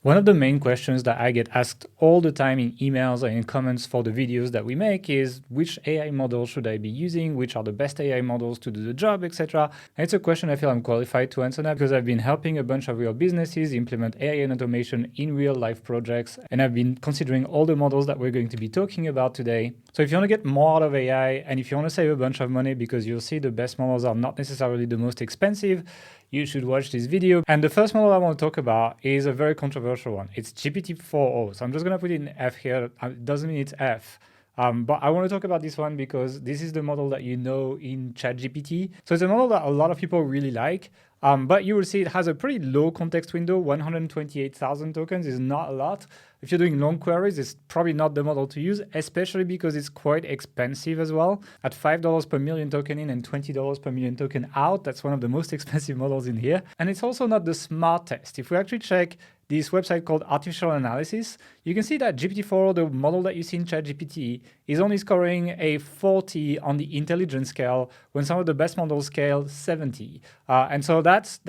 One of the main questions that I get asked all the time in emails and in comments for the videos that we make is which AI model should I be using, which are the best AI models to do the job, etc. And it's a question I feel I'm qualified to answer now because I've been helping a bunch of real businesses implement AI and automation in real life projects, and I've been considering all the models that we're going to be talking about today. So if you want to get more out of AI and if you want to save a bunch of money, because you'll see the best models are not necessarily the most expensive, you should watch this video. And the first model I want to talk about is a very controversial one. It's GPT-4o. So I'm just going to put it in F here. It doesn't mean it's F. But I want to talk about this one because this is the model that you know in ChatGPT. So it's a model that a lot of people really like. But you will see it has a pretty low context window. 128,000 tokens is not a lot. If you're doing long queries, it's probably not the model to use, especially because it's quite expensive as well. At $5 per million token in and $20 per million token out, that's one of the most expensive models in here. And it's also not the smartest. If we actually check this website called Artificial Analysis, you can see that GPT-4, the model that you see in ChatGPT, is only scoring a 40 on the intelligence scale when some of the best models scale 70. And so that's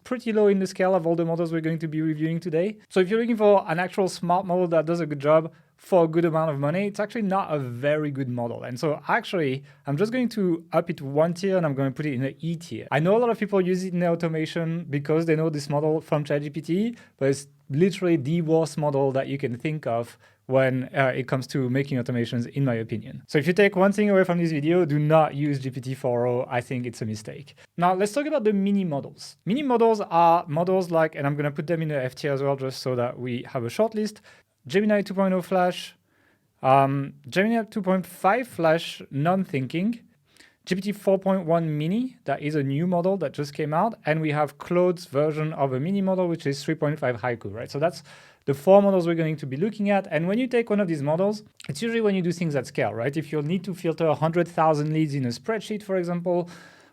pretty low in the scale of all the models we're going to be reviewing today. So if you're looking for an actual smart model that does a good job for a good amount of money, it's actually not a very good model. And so actually, I'm just going to up it one tier and I'm going to put it in the E tier. I know a lot of people use it in automation because they know this model from ChatGPT, but it's literally the worst model that you can think of when it comes to making automations, in my opinion. So if you take one thing away from this video, do not use GPT-4o. I think it's a mistake. Now let's talk about the mini models. Mini models are models like, and I'm going to put them in the F tier as well, just so that we have a short list. Gemini 2.0 Flash, Gemini 2.5 Flash non-thinking, GPT 4.1 Mini, that is a new model that just came out, and we have Claude's version of a mini model, which is 3.5 Haiku, right? So that's the four models we're going to be looking at. And when you take one of these models, it's usually when you do things at scale, right? If you need to filter 100,000 leads in a spreadsheet, for example,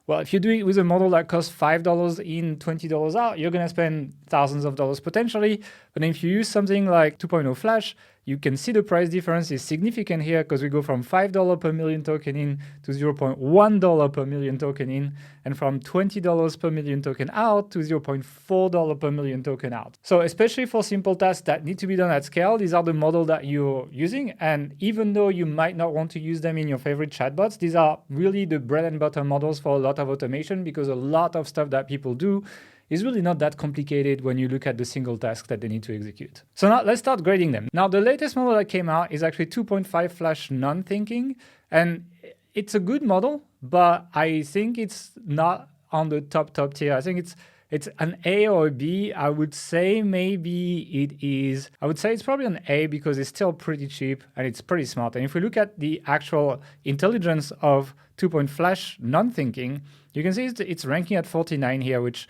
well, if you do it with a model that costs $5 in, $20 out, you're going to spend thousands of dollars potentially. But if you use something like 2.0 Flash, you can see the price difference is significant here because we go from $5 per million token in to $0.1 per million token in, and from $20 per million token out to $0.4 per million token out. So especially for simple tasks that need to be done at scale, these are the model that you're using. And even though you might not want to use them in your favorite chatbots, these are really the bread and butter models for a lot of automation, because a lot of stuff that people do is really not that complicated when you look at the single task that they need to execute. So now let's start grading them. Now the latest model that came out is actually 2.5 Flash non-thinking, and it's a good model, but I think it's not on the top tier. I think it's an A or a B. I would say maybe it is, I would say it's probably an A because it's still pretty cheap and it's pretty smart. And if we look at the actual intelligence of 2.5 Flash non-thinking, you can see it's ranking at 49 here, which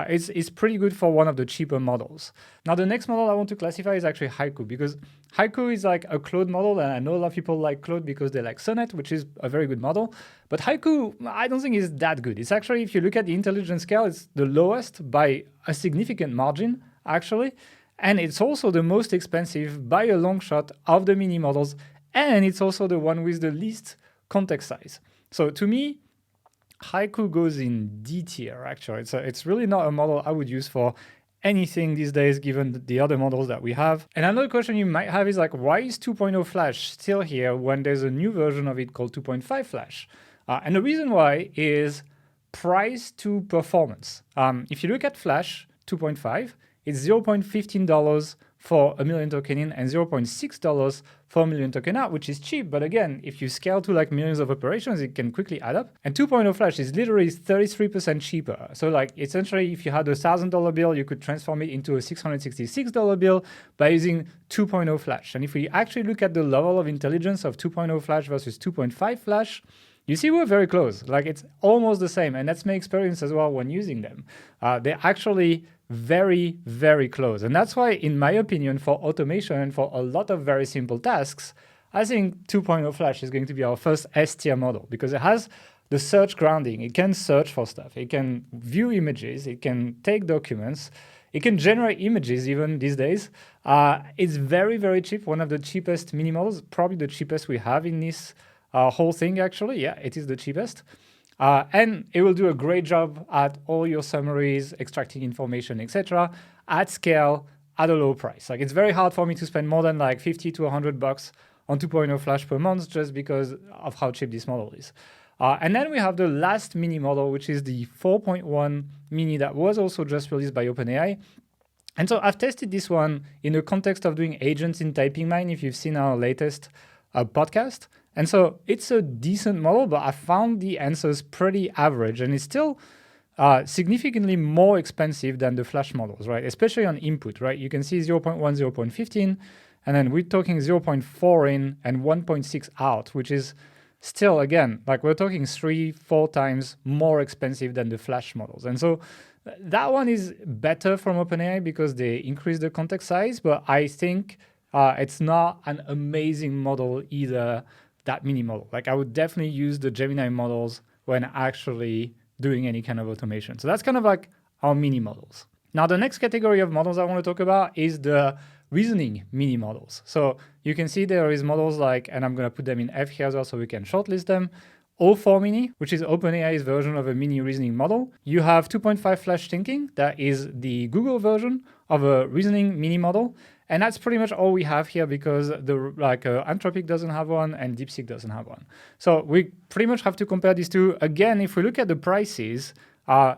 is pretty good for one of the cheaper models. Now, the next model I want to classify is actually Haiku, because Haiku is like a Claude model, and I know a lot of people like Claude because they like Sonnet, which is a very good model. But Haiku, I don't think is that good. It's actually, if you look at the intelligence scale, it's the lowest by a significant margin, actually. And it's also the most expensive by a long shot of the mini models, and it's also the one with the least context size. So to me, Haiku goes in D tier, actually. It's really not a model I would use for anything these days, given the other models that we have. And another question you might have is like, why is 2.0 Flash still here when there's a new version of it called 2.5 Flash? And the reason why is price to performance. If you look at Flash 2.5, it's $0.15 for a million token in and $0.6 for a million token out, which is cheap. But again, if you scale to like millions of operations, it can quickly add up. And 2.0 Flash is literally 33% cheaper. So like essentially, if you had a $1,000 bill, you could transform it into a $666 bill by using 2.0 Flash. And if we actually look at the level of intelligence of 2.0 Flash versus 2.5 Flash, you see we're very close. Like it's almost the same. And that's my experience as well when using them. They're actually very, very close. And that's why, in my opinion, for automation and for a lot of very simple tasks, I think 2.0 Flash is going to be our first S tier model, because it has the search grounding. It can search for stuff. It can view images. It can take documents. It can generate images even these days. It's very, very cheap. One of the cheapest mini models, probably the cheapest we have in this whole thing, actually. Yeah, it is the cheapest. And it will do a great job at all your summaries, extracting information, etc. at scale at a low price. Like, it's very hard for me to spend more than like 50 to $100 on 2.0 Flash per month just because of how cheap this model is. And then we have the last mini model, which is the 4.1 mini that was also just released by OpenAI. And so I've tested this one in the context of doing agents in Typing Mine, if you've seen our latest podcast. And so it's a decent model, but I found the answers pretty average, and it's still significantly more expensive than the Flash models, right? Especially on input, right? You can see 0.1, 0.15, and then we're talking 0.4 in and 1.6 out, which is still, again, like we're talking 3-4 times more expensive than the Flash models. And so that one is better from OpenAI because they increase the context size, but I think it's not an amazing model either, that mini model. Like, I would definitely use the Gemini models when actually doing any kind of automation. So that's kind of like our mini models. Now, the next category of models I want to talk about is the reasoning mini models. So you can see there is models like, and I'm going to put them in F here as well so we can shortlist them, O4 mini, which is OpenAI's version of a mini reasoning model. You have 2.5 Flash Thinking, that is the Google version of a reasoning mini model. And that's pretty much all we have here because Anthropic doesn't have one and Deepseek doesn't have one. So we pretty much have to compare these two. Again, if we look at the prices,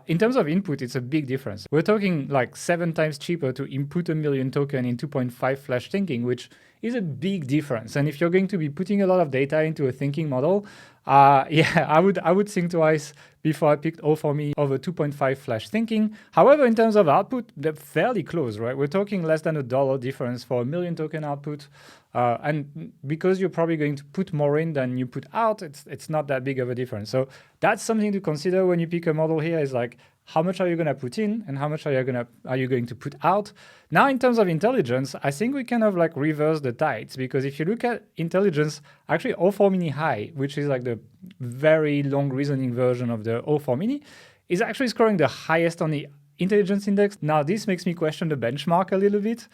in terms of input, it's a big difference. We're talking like 7 times cheaper to input a million token in 2.5 Flash Thinking, which is a big difference. And if you're going to be putting a lot of data into a thinking model, I would think twice before I picked O4 mini over 2.5 Flash Thinking. However, in terms of output, they're fairly close, right? We're talking less than $1 difference for a million token output. And because you're probably going to put more in than you put out, it's not that big of a difference. So that's something to consider when you pick a model here, is like, how much are you going to put in and how much are you going to put out? Now, in terms of intelligence, I think we kind of like reverse the tides, because if you look at intelligence, actually O4 mini high, which is like the very long reasoning version of the O4 mini, is actually scoring the highest on the intelligence index. Now, this makes me question the benchmark a little bit,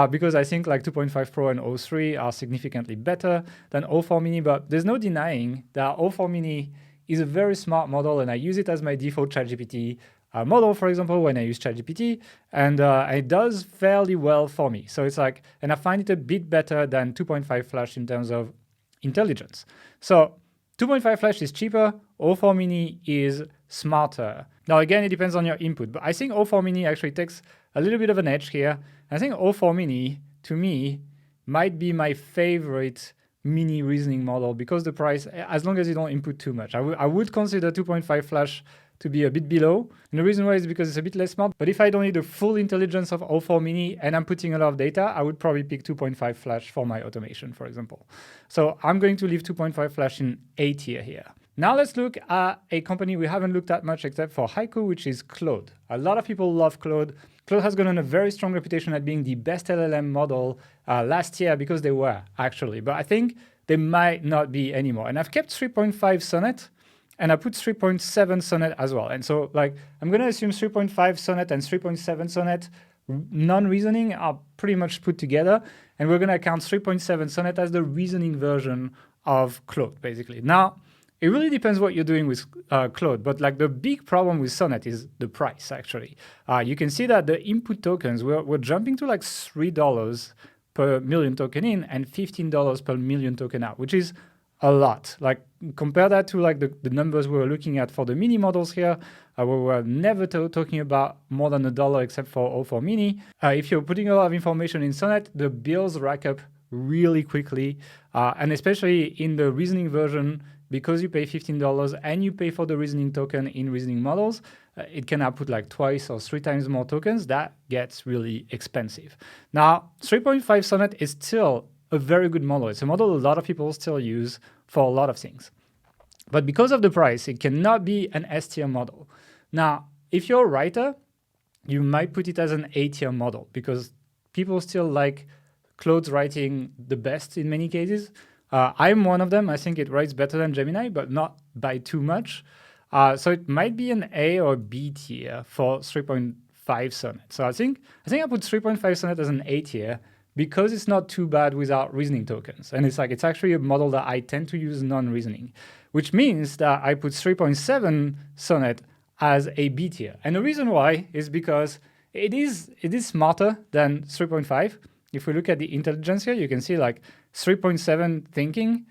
because I think like 2.5 Pro and O3 are significantly better than O4 mini, but there's no denying that O4 mini is a very smart model, and I use it as my default ChatGPT model, for example, when I use ChatGPT, and it does fairly well for me. So it's like, and I find it a bit better than 2.5 Flash in terms of intelligence. So 2.5 Flash is cheaper, O4 mini is smarter. Now, again, it depends on your input, but I think O4 mini actually takes a little bit of an edge here. I think O4 mini, to me, might be my favorite mini reasoning model because the price, as long as you don't input too much. I would consider 2.5 Flash to be a bit below. And the reason why is because it's a bit less smart. But if I don't need the full intelligence of O4 mini and I'm putting a lot of data, I would probably pick 2.5 Flash for my automation, for example. So I'm going to leave 2.5 Flash in A tier here. Now let's look at a company we haven't looked at much except for Haiku, which is Claude. A lot of people love Claude. Claude has gotten a very strong reputation at being the best LLM model last year, because they were actually, but I think they might not be anymore. And I've kept 3.5 Sonnet, and I put 3.7 Sonnet as well. And so like, I'm gonna assume 3.5 Sonnet and 3.7 Sonnet non-reasoning are pretty much put together. And we're gonna count 3.7 Sonnet as the reasoning version of Claude, basically. Now, it really depends what you're doing with Claude, but like the big problem with Sonnet is the price, actually. You can see that the input tokens, we're jumping to like $3 per million token in and $15 per million token out, which is a lot. Like, compare that to like the numbers we were looking at for the mini models here, where we're never talking about more than $1 except for O4 mini. If you're putting a lot of information in Sonnet, the bills rack up really quickly, and especially in the reasoning version, because you pay $15 and you pay for the reasoning token in reasoning models, it can output like 2 or 3 times more tokens. That gets really expensive. Now, 3.5 Sonnet is still a very good model. It's a model a lot of people still use for a lot of things. But because of the price, it cannot be an S tier model. Now, if you're a writer, you might put it as an A tier model because people still like Claude's writing the best in many cases. I'm one of them. I think it writes better than Gemini, but not by too much. So it might be an A or B tier for 3.5 Sonnet. So I think I put 3.5 Sonnet as an A tier because it's not too bad without reasoning tokens. And it's actually a model that I tend to use non-reasoning, which means that I put 3.7 Sonnet as a B tier. And the reason why is because it is smarter than 3.5. If we look at the intelligence here, you can see like 3.7 thinking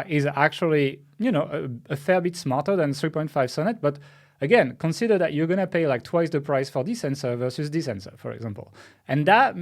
is actually, a fair bit smarter than 3.5 Sonnet. But again, consider that you're going to pay like twice the price for this answer versus this answer, for example. And that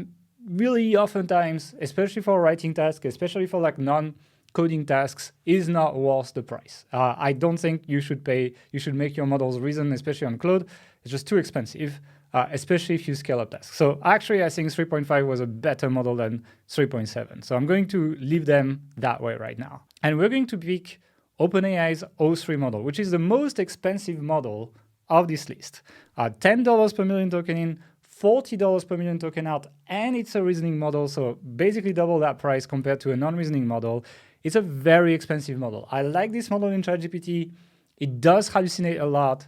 really oftentimes, especially for writing tasks, especially for like non-coding tasks, is not worth the price. I don't think you should make your models reason, especially on Claude. It's just too expensive, especially if you scale up tasks. So actually, I think 3.5 was a better model than 3.7. So I'm going to leave them that way right now. And we're going to pick OpenAI's O3 model, which is the most expensive model of this list. $10 per million token in, $40 per million token out, and it's a reasoning model, so basically double that price compared to a non-reasoning model. It's a very expensive model. I like this model in ChatGPT. It does hallucinate a lot,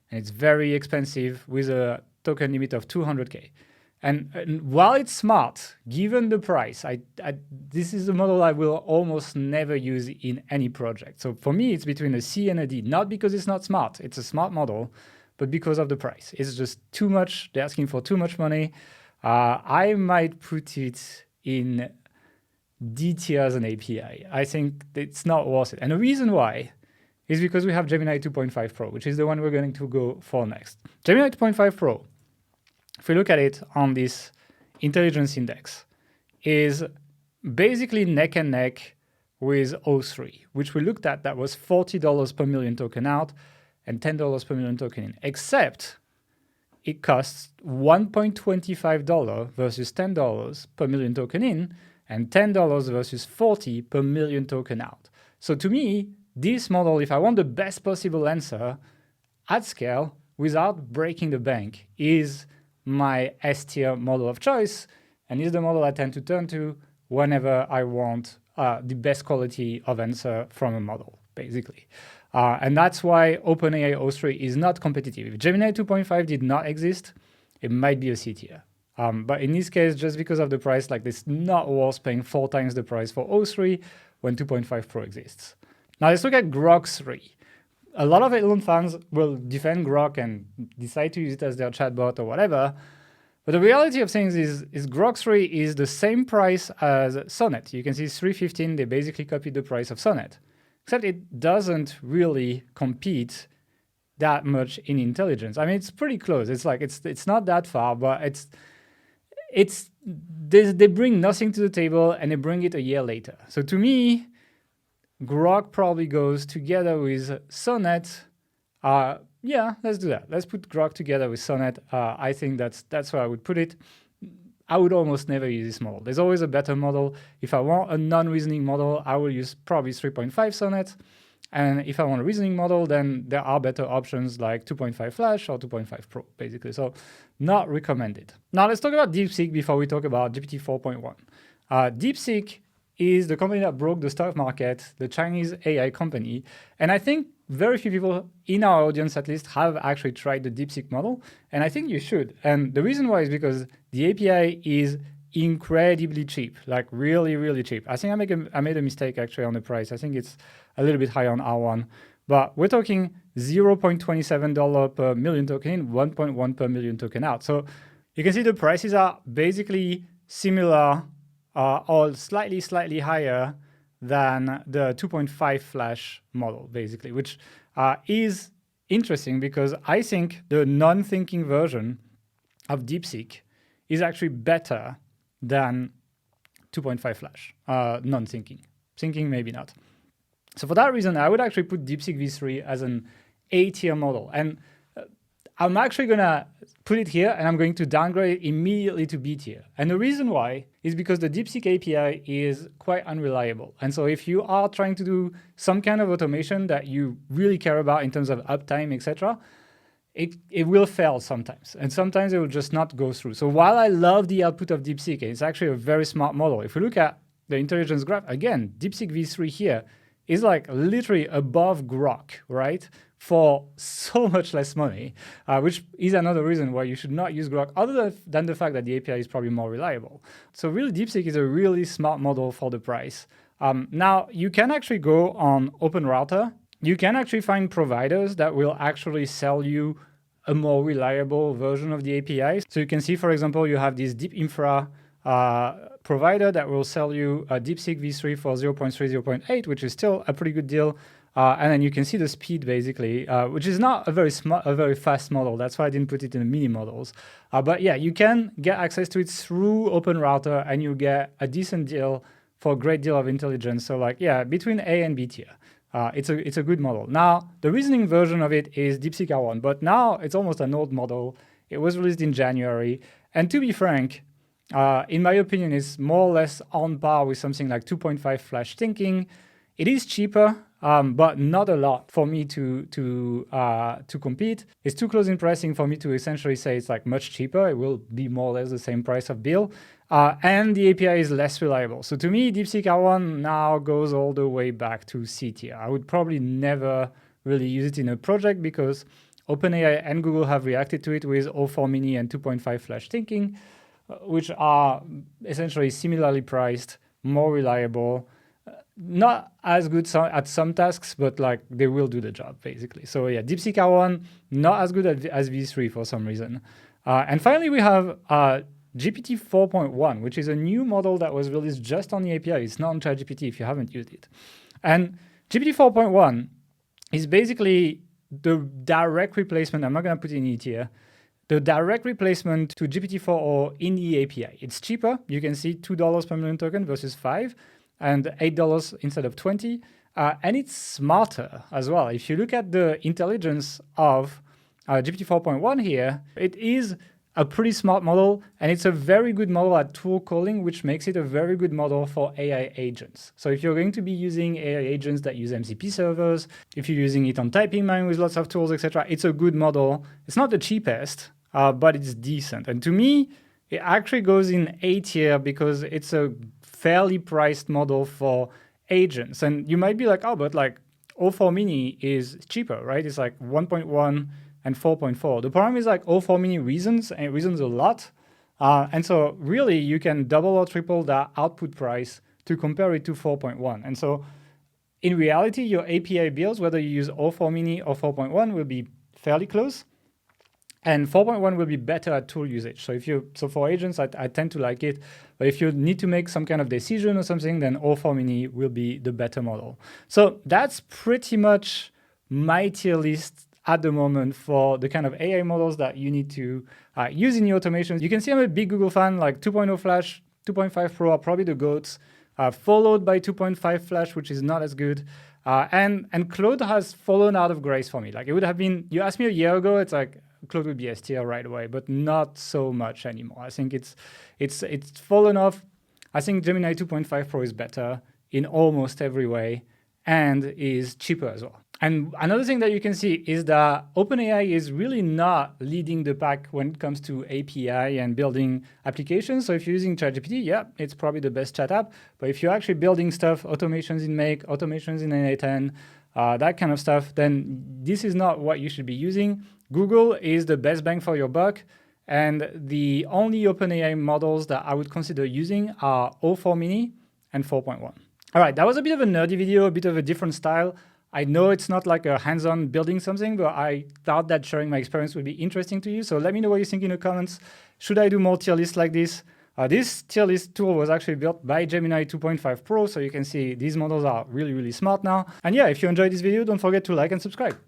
and it's very expensive with a token limit of 200K. And while it's smart, given the price, this is a model I will almost never use in any project. So for me, it's between a C and a D, not because it's not smart. It's a smart model, but because of the price. It's just too much. They're asking for too much money. I might put it in D tier as an API. I think it's not worth it. And the reason why is because we have Gemini 2.5 Pro, which is the one we're going to go for next. Gemini 2.5 Pro, if we look at it on this intelligence index, is basically neck and neck with O3, which we looked at. That was $40 per million token out and $10 per million token in, except it costs $1.25 versus $10 per million token in, and $10 versus $40 per million token out. So to me, this model, if I want the best possible answer at scale without breaking the bank, is my S tier model of choice, and is the model I tend to turn to whenever I want the best quality of answer from a model, basically. And that's why OpenAI O3 is not competitive. If Gemini 2.5 did not exist, it might be a C tier. But in this case, just because of the price, like it's not worth paying 4 times the price for O3 when 2.5 Pro exists. Now let's look at Grok 3. A lot of Elon fans will defend Grok and decide to use it as their chatbot or whatever. But the reality of things is Grok 3 is the same price as Sonnet. You can see 315, they basically copied the price of Sonnet. Except it doesn't really compete that much in intelligence. I mean, it's pretty close. It's like it's not that far, but they bring nothing to the table and they bring it a year later. So to me, Grok probably goes together with Sonnet. Yeah, let's do that. Let's put Grok together with Sonnet. I think that's where I would put it. I would almost never use this model. There's always a better model. If I want a non-reasoning model, I will use probably 3.5 Sonnet. And if I want a reasoning model, then there are better options like 2.5 Flash or 2.5 Pro, basically. So not recommended. Now let's talk about Deepseek before we talk about GPT 4.1. Deepseek is the company that broke the stock market, the Chinese AI company. And I think very few people in our audience, at least, have actually tried the Deepseek model. And I think you should. And the reason why is because the API is incredibly cheap, like really, really cheap. I think I made a mistake actually on the price. I think it's a little bit higher on R1. But we're talking $0.27 per million token in, 1.1 per million token out. So you can see the prices are basically similar or slightly higher than the 2.5 Flash model, basically, which is interesting because I think the non-thinking version of Deepseek is actually better than 2.5 Flash, non-thinking. Thinking, maybe not. So for that reason, I would actually put Deepseek v3 as an A-tier model. And I'm actually going to put it here, and I'm going to downgrade it immediately to B tier. And the reason why is because the Deepseek API is quite unreliable. And so if you are trying to do some kind of automation that you really care about in terms of uptime, etc., it will fail sometimes. And sometimes it will just not go through. So while I love the output of Deepseek, it's actually a very smart model. If we look at the intelligence graph, again, Deepseek v3 here is like literally above Grok, right? For so much less money, which is another reason why you should not use Grok, other than the fact that the API is probably more reliable. So really, Deepseek is a really smart model for the price. Now, you can actually go on OpenRouter. You can actually find providers that will actually sell you a more reliable version of the API. So you can see, for example, you have this deep infra provider that will sell you a Deepseek v3 for 0.3, 0.8, which is still a pretty good deal. And then you can see the speed basically, which is not a very fast model. That's why I didn't put it in the mini models. But yeah, you can get access to it through Open Router, and you get a decent deal for a great deal of intelligence. So like, yeah, between A and B tier. It's a good model. Now, the reasoning version of it is Deepseek R1, but now it's almost an old model. It was released in January. And to be frank, in my opinion, it's more or less on par with something like 2.5 flash thinking. It is cheaper, but not a lot for me to compete. It's too close in pricing for me to essentially say it's like much cheaper. It will be more or less the same price of Bill. And the API is less reliable. So to me, Deepseek R1 now goes all the way back to C tier. I would probably never really use it in a project because OpenAI and Google have reacted to it with O4 mini and 2.5 flash thinking, which are essentially similarly priced, more reliable, not as good at some tasks, but like they will do the job basically. So yeah, Deepseek R1, not as good as V3 for some reason. And finally, we have GPT 4.1, which is a new model that was released just on the API. It's not on ChatGPT if you haven't used it. And GPT 4.1 is basically the direct replacement. I'm not going to put it in it here. The direct replacement to GPT-4o in the API. It's cheaper. You can see $2 per million token versus $5 and $8 instead of 20. And it's smarter as well. If you look at the intelligence of GPT 4.1 here, it is a pretty smart model, and it's a very good model at tool calling, which makes it a very good model for AI agents. So if you're going to be using AI agents that use MCP servers, if you're using it on typing mine with lots of tools, etc., it's a good model. It's not the cheapest, but it's decent. And to me, it actually goes in A tier because it's a fairly priced model for agents. And you might be like, oh, but like O4 mini is cheaper, right? It's like 1.1 and 4.4. The problem is like O4 mini reasons a lot. And so really you can double or triple that output price to compare it to 4.1. And so in reality, your API bills, whether you use O4 mini or 4.1, will be fairly close. And 4.1 will be better at tool usage. So for agents, I tend to like it. But if you need to make some kind of decision or something, then O4 mini will be the better model. So that's pretty much my tier list at the moment for the kind of AI models that you need to use in your automations. You can see I'm a big Google fan, like 2.0 Flash, 2.5 Pro are probably the GOATs, followed by 2.5 Flash, which is not as good. And Claude has fallen out of grace for me. Like it would have been, you asked me a year ago, it's like Claude would be S tier right away, but not so much anymore. I think it's fallen off. I think Gemini 2.5 Pro is better in almost every way and is cheaper as well. And another thing that you can see is that OpenAI is really not leading the pack when it comes to API and building applications. So if you're using ChatGPT, yeah, it's probably the best chat app. But if you're actually building stuff, automations in Make, automations in N8N, that kind of stuff, then this is not what you should be using. Google is the best bang for your buck. And the only OpenAI models that I would consider using are O4 mini and 4.1. All right, that was a bit of a nerdy video, a bit of a different style. I know it's not like a hands-on building something, but I thought that sharing my experience would be interesting to you. So let me know what you think in the comments. Should I do more tier lists like this? This tier list tool was actually built by Gemini 2.5 Pro, so you can see these models are really, really smart now. And yeah, if you enjoyed this video, don't forget to like and subscribe.